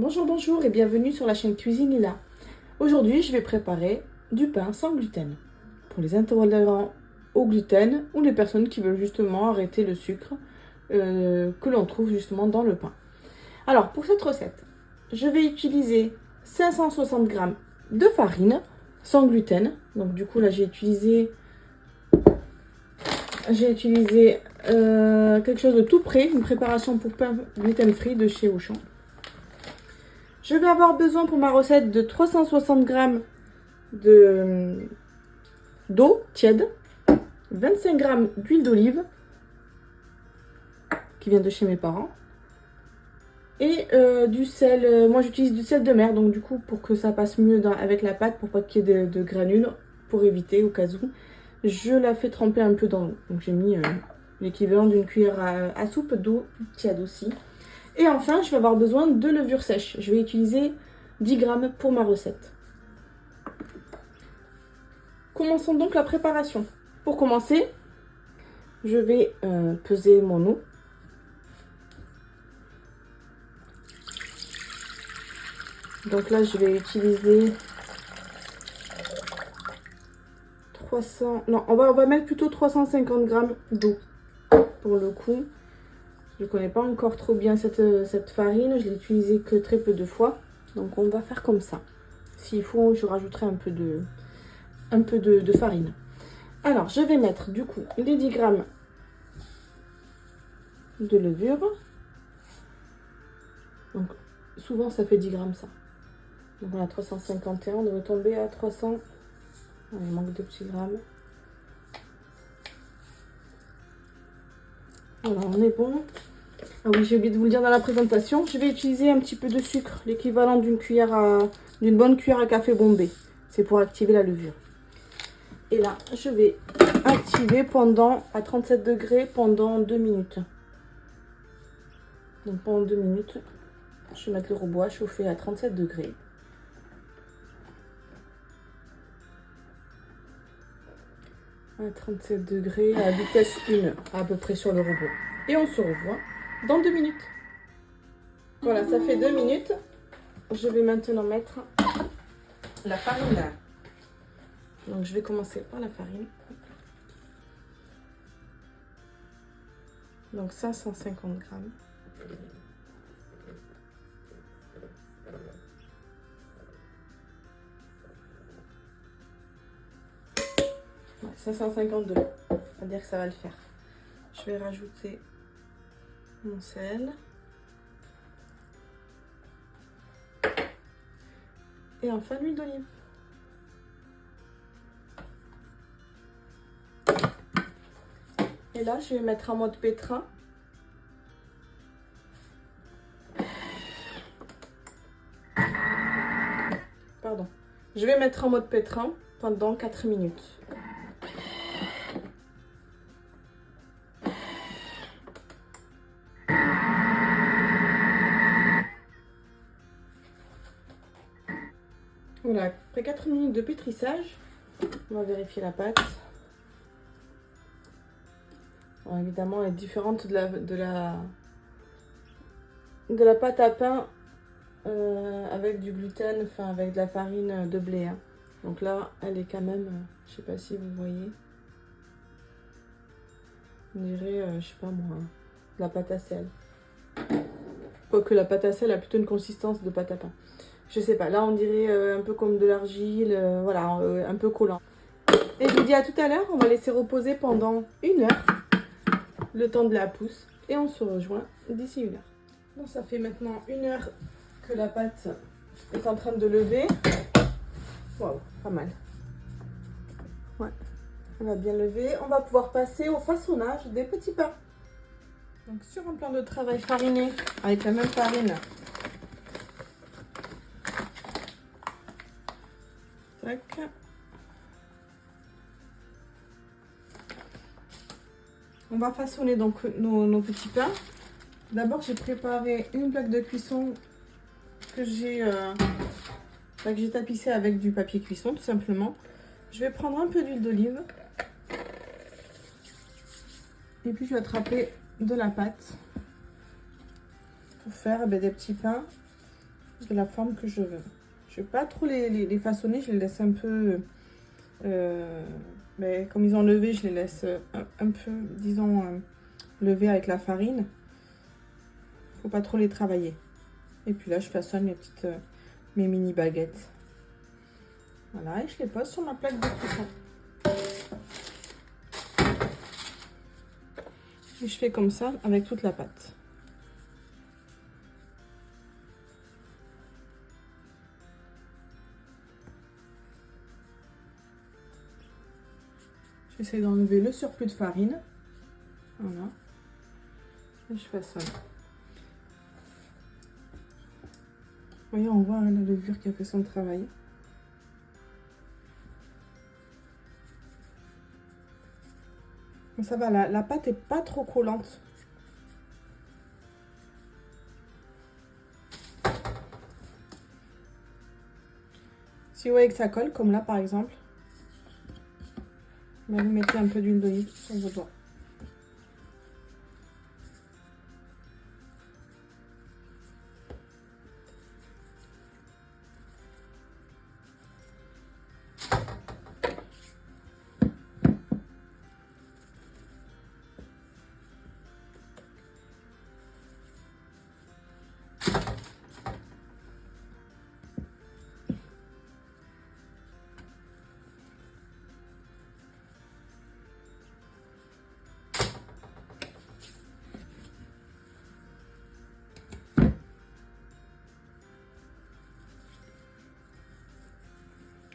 Bonjour, bonjour et bienvenue sur la chaîne Cuisine Lila. Aujourd'hui, je vais préparer du pain sans gluten pour les intolérants au gluten ou les personnes qui veulent justement arrêter le sucre que l'on trouve justement dans le pain. Alors, pour cette recette, je vais utiliser 560 g de farine sans gluten. Donc du coup, là, j'ai utilisé quelque chose de tout prêt, une préparation pour pain gluten free de chez Auchan. Je vais avoir besoin pour ma recette de 360 g d'eau tiède, 25 g d'huile d'olive qui vient de chez mes parents et du sel. Moi j'utilise du sel de mer, donc du coup pour que ça passe mieux avec la pâte, pour pas qu'il y ait de granules, pour éviter au cas où, je la fais tremper un peu dans l'eau. Donc j'ai mis l'équivalent d'une cuillère à soupe d'eau tiède aussi. Et enfin, je vais avoir besoin de levure sèche. Je vais utiliser 10 g pour ma recette. Commençons donc la préparation. Pour commencer, je vais peser mon eau. Donc là, je vais utiliser 300... Non, on va mettre plutôt 350 g d'eau pour le coup. Je ne connais pas encore trop bien cette farine, je l'ai utilisée que très peu de fois. Donc on va faire comme ça. S'il faut, je rajouterai un peu de farine. Alors, je vais mettre du coup les 10 g de levure. Donc souvent ça fait 10 g ça. Donc on a 351, on devrait tomber à 300. Il manque de petits grammes. Voilà, on est bon. Ah oui, j'ai oublié de vous le dire dans la présentation. Je vais utiliser un petit peu de sucre, l'équivalent d'une bonne cuillère à café bombé. C'est pour activer la levure. Et là, je vais activer à 37 degrés pendant 2 minutes. Donc pendant 2 minutes, je vais mettre le robot à chauffer à 37 degrés. À 37 degrés à vitesse 1 à peu près sur le robot. Et on se revoit dans 2 minutes. Voilà, ça fait 2 minutes. Je vais maintenant mettre la farine. Donc je vais commencer par la farine. Donc 550 g. Ouais, 550 de l'eau. On va dire que ça va le faire. Je vais rajouter mon sel. Et enfin l'huile d'olive. Et là, je vais mettre en mode pétrin. Pardon. Je vais mettre en mode pétrin pendant 4 minutes. Voilà, après 4 minutes de pétrissage, on va vérifier la pâte. Bon, évidemment, elle est différente de la pâte à pain avec du gluten, enfin avec de la farine de blé. Hein. Donc là, elle est quand même, je sais pas si vous voyez, on dirait, je sais pas moi, de la pâte à sel. Quoique la pâte à sel a plutôt une consistance de pâte à pain. Je sais pas, là on dirait un peu comme de l'argile, voilà, un peu collant. Et je vous dis à tout à l'heure, on va laisser reposer pendant 1 heure, le temps de la pousse, et on se rejoint d'ici 1 heure. Bon, ça fait maintenant 1 heure que la pâte est en train de lever. Waouh, pas mal. Ouais, elle va bien lever. On va pouvoir passer au façonnage des petits pains. Donc sur un plan de travail fariné, avec la même farine. Tac. On va façonner donc nos petits pains. D'abord, j'ai préparé une plaque de cuisson que j'ai tapissée avec du papier cuisson, tout simplement. Je vais prendre un peu d'huile d'olive. Et puis, je vais attraper de la pâte pour faire des petits pains de la forme que je veux. Je ne vais pas trop les façonner, je les laisse un peu... mais comme ils ont levé, je les laisse un peu, disons, lever avec la farine. Faut pas trop les travailler. Et puis là, je façonne mes mini baguettes. Voilà, et je les pose sur ma plaque de cuisson. Et je fais comme ça avec toute la pâte. J'essaie d'enlever le surplus de farine. Voilà. Et je façonne. Vous voyez, on voit hein, la levure qui a fait son travail. Ça va, la pâte est pas trop collante. Si vous voyez que ça colle, comme là par exemple, vous mettez un peu d'huile d'olive sur vos doigts.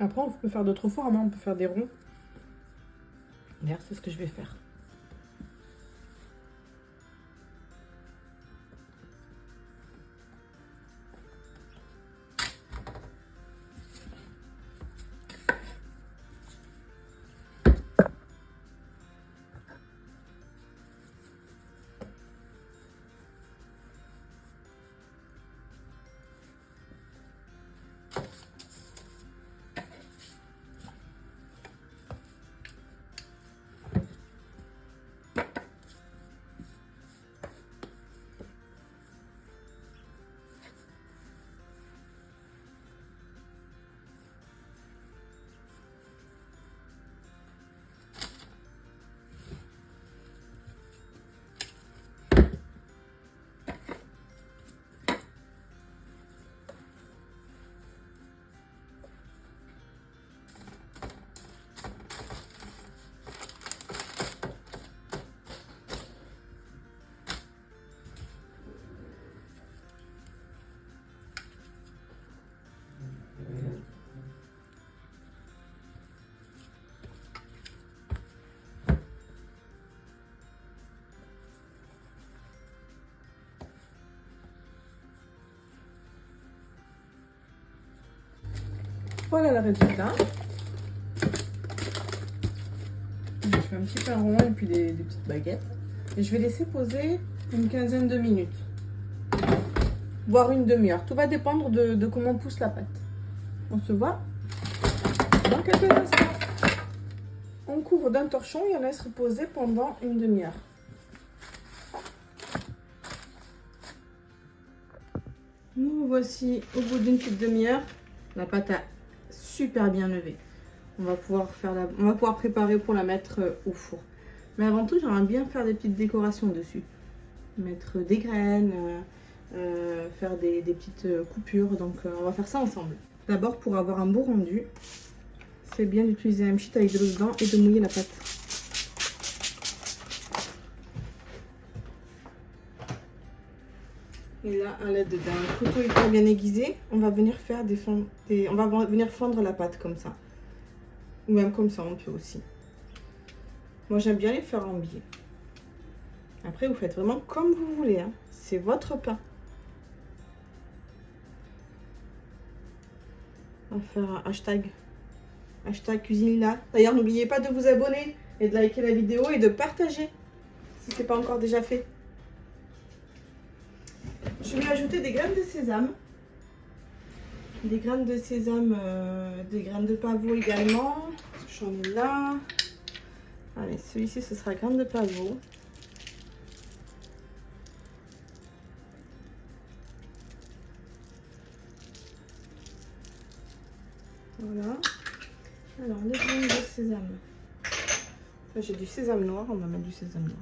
Après, on peut faire d'autres formes, hein. On peut faire des ronds. D'ailleurs, c'est ce que je vais faire. Voilà le résultat. Je fais un petit pain rond et puis des petites baguettes. Et je vais laisser poser une quinzaine de minutes. Voire une demi-heure. Tout va dépendre de comment pousse la pâte. On se voit dans quelques instants. On couvre d'un torchon et on laisse reposer pendant une demi-heure. Nous voici au bout d'une petite demi-heure. La pâte a super bien levé. On va pouvoir préparer pour la mettre au four. Mais avant tout, j'aimerais bien faire des petites décorations dessus. Mettre des graines, faire des petites coupures. Donc on va faire ça ensemble. D'abord, pour avoir un beau rendu, c'est bien d'utiliser un pchit avec de l'eau dedans et de mouiller la pâte. Et là, à l'aide d'un couteau hyper bien aiguisé, on va venir faire fondre la pâte comme ça. Ou même comme ça, on peut aussi. Moi, j'aime bien les faire en biais. Après, vous faites vraiment comme vous voulez. Hein. C'est votre pain. On va faire un hashtag cuisine là. D'ailleurs, n'oubliez pas de vous abonner et de liker la vidéo et de partager si ce n'est pas encore déjà fait. Je vais ajouter des graines de sésame. Des graines de sésame, des graines de pavot également. J'en ai là. Allez, celui-ci, ce sera graines de pavot. Voilà. Alors, les graines de sésame. Là, j'ai du sésame noir, on va mettre du sésame noir.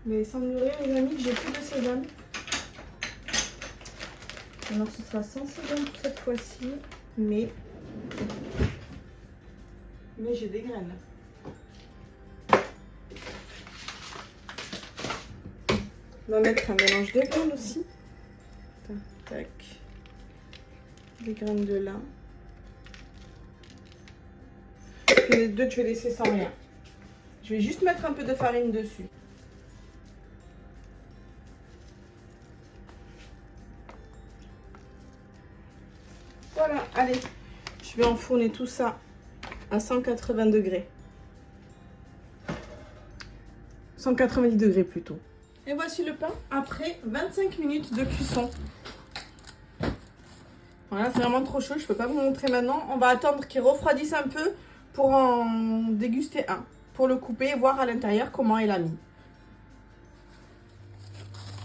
Mais semblerait, les amis, que j'ai plus de sésame. Alors, ce sera sans sésame pour cette fois-ci, mais j'ai des graines. On va mettre un mélange de graines aussi. Tac. Des graines de lin. Et les deux, je vais laisser sans rien. Je vais juste mettre un peu de farine dessus. Voilà, allez. Je vais enfourner tout ça à 180 degrés. 190 degrés plutôt. Et voici le pain après 25 minutes de cuisson. Voilà, c'est vraiment trop chaud, je ne peux pas vous montrer maintenant. On va attendre qu'il refroidisse un peu pour en déguster un. Pour le couper et voir à l'intérieur comment il a mis.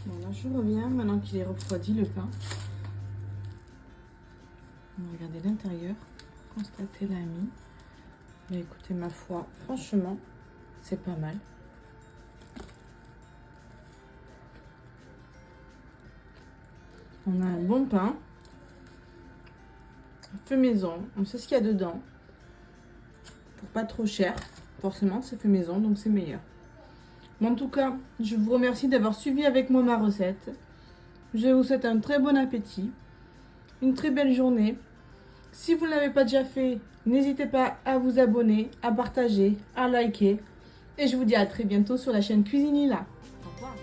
Bon, là, je reviens maintenant qu'il est refroidi le pain. On va regarder l'intérieur, constater la mie. Mais écoutez, ma foi, franchement, c'est pas mal. On a un bon pain. Fait maison, on sait ce qu'il y a dedans. Pour pas trop cher, forcément, c'est fait maison, donc c'est meilleur. Mais en tout cas, je vous remercie d'avoir suivi avec moi ma recette. Je vous souhaite un très bon appétit, une très belle journée. Si vous ne l'avez pas déjà fait, n'hésitez pas à vous abonner, à partager, à liker. Et je vous dis à très bientôt sur la chaîne Cuisine Lila. Au revoir.